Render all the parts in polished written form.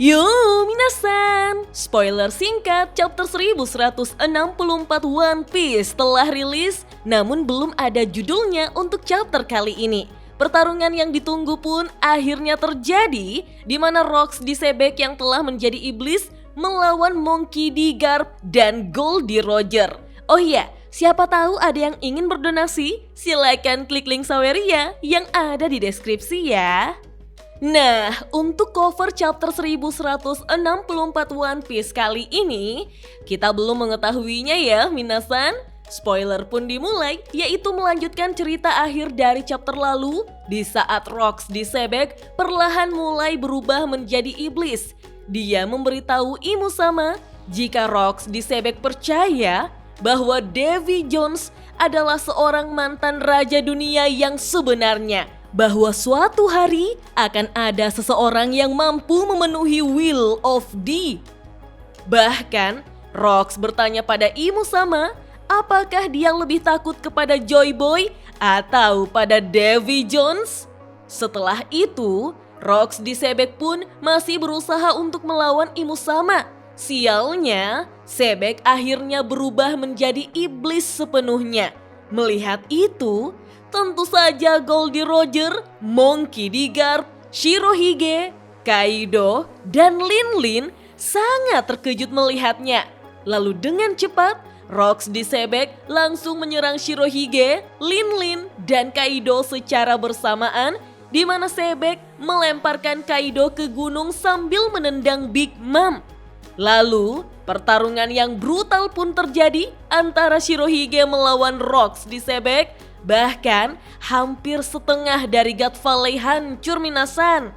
Yo, minasan! Spoiler singkat chapter 1164 One Piece telah rilis, namun belum ada judulnya untuk chapter kali ini. Pertarungan yang ditunggu pun akhirnya terjadi, di mana Rocks disebek yang telah menjadi iblis melawan Monkey D. Garp dan Goldie Roger. Oh iya, siapa tahu ada yang ingin berdonasi? Silakan klik link Saweria yang ada di deskripsi ya. Nah, untuk cover chapter 1164 One Piece kali ini, kita belum mengetahuinya ya minasan. Spoiler pun dimulai, yaitu melanjutkan cerita akhir dari chapter lalu, di saat Rocks disebek perlahan mulai berubah menjadi iblis. Dia memberitahu Imu Sama jika Rocks disebek percaya bahwa Davy Jones adalah seorang mantan raja dunia yang sebenarnya. Bahwa suatu hari akan ada seseorang yang mampu memenuhi Will of D. Bahkan, Rocks bertanya pada Imu Sama, apakah dia lebih takut kepada Joy Boy atau pada Davy Jones? Setelah itu, Rocks disebek pun masih berusaha untuk melawan Imu Sama. Sialnya, Sebek akhirnya berubah menjadi iblis sepenuhnya. Melihat itu, tentu saja Goldie Roger, Monkey D. Garp, Shirohige, Kaido, dan Lin sangat terkejut melihatnya. Lalu dengan cepat, Rocks disebek langsung menyerang Shirohige, Lin, dan Kaido secara bersamaan, di mana Sebek melemparkan Kaido ke gunung sambil menendang Big Mom. Lalu, pertarungan yang brutal pun terjadi antara Shirohige melawan Rocks disebek. Bahkan hampir setengah dari God Valley hancur minasan.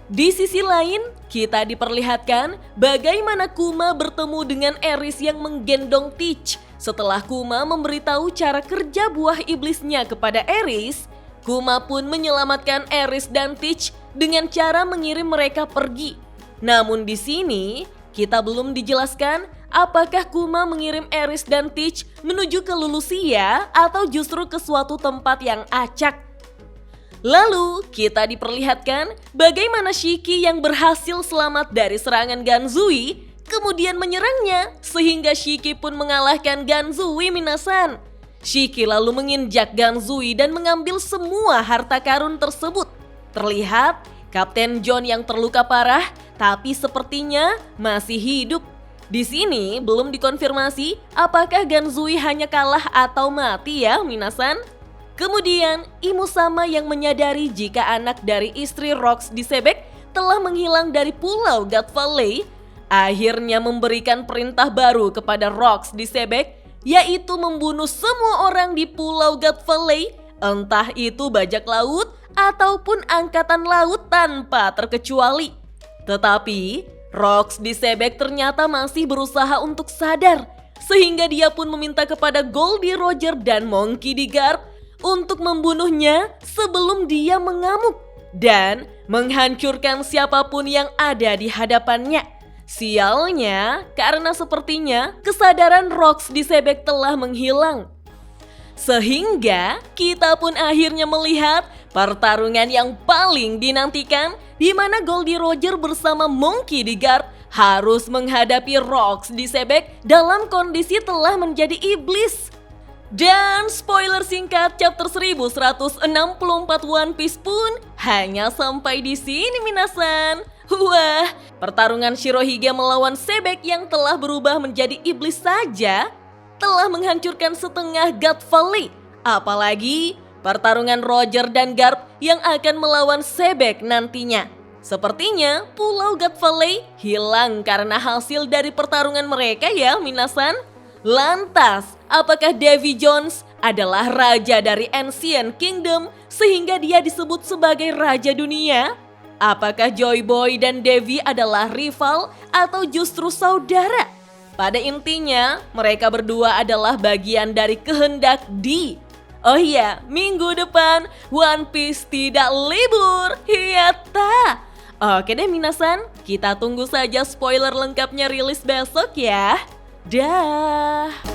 Di sisi lain, kita diperlihatkan bagaimana Kuma bertemu dengan Eris yang menggendong Teach. Setelah Kuma memberitahu cara kerja buah iblisnya kepada Eris, Kuma pun menyelamatkan Eris dan Teach dengan cara mengirim mereka pergi. Namun di sini, kita belum dijelaskan apakah Kuma mengirim Eris dan Teach menuju ke Lulusia atau justru ke suatu tempat yang acak. Lalu kita diperlihatkan bagaimana Shiki yang berhasil selamat dari serangan Ganzui kemudian menyerangnya sehingga Shiki pun mengalahkan Ganzui minasan. Shiki lalu menginjak Ganzui dan mengambil semua harta karun tersebut. Terlihat Kapten John yang terluka parah tapi sepertinya masih hidup. Di sini belum dikonfirmasi apakah Ganzui hanya kalah atau mati ya minasan. Kemudian Imu Sama yang menyadari jika anak dari istri Rocks disebek telah menghilang dari pulau God Valley, akhirnya memberikan perintah baru kepada Rocks disebek, yaitu membunuh semua orang di pulau God Valley, entah itu bajak laut ataupun angkatan laut tanpa terkecuali. Tetapi Rocks disebek ternyata masih berusaha untuk sadar, sehingga dia pun meminta kepada Goldie Roger dan Monkey D. Garp untuk membunuhnya sebelum dia mengamuk dan menghancurkan siapapun yang ada di hadapannya. Sialnya, karena sepertinya kesadaran Rocks disebek telah menghilang. Sehingga kita pun akhirnya melihat pertarungan yang paling dinantikan di mana Goldie Roger bersama Monkey D. Garp harus menghadapi Rocks disebek dalam kondisi telah menjadi iblis. Dan spoiler singkat chapter 1164 One Piece pun hanya sampai di sini minasan. Wah, pertarungan Shirohige melawan Sebek yang telah berubah menjadi iblis saja telah menghancurkan setengah God Valley. Apalagi pertarungan Roger dan Garp yang akan melawan Sebek nantinya. Sepertinya pulau God Valley hilang karena hasil dari pertarungan mereka ya minasan. Lantas, apakah Davy Jones adalah raja dari Ancient Kingdom sehingga dia disebut sebagai raja dunia? Apakah Joy Boy dan Davy adalah rival atau justru saudara? Pada intinya, mereka berdua adalah bagian dari kehendak D. Oh iya, minggu depan One Piece tidak libur, hiyata. Oke deh minasan, kita tunggu saja spoiler lengkapnya rilis besok ya. Dah.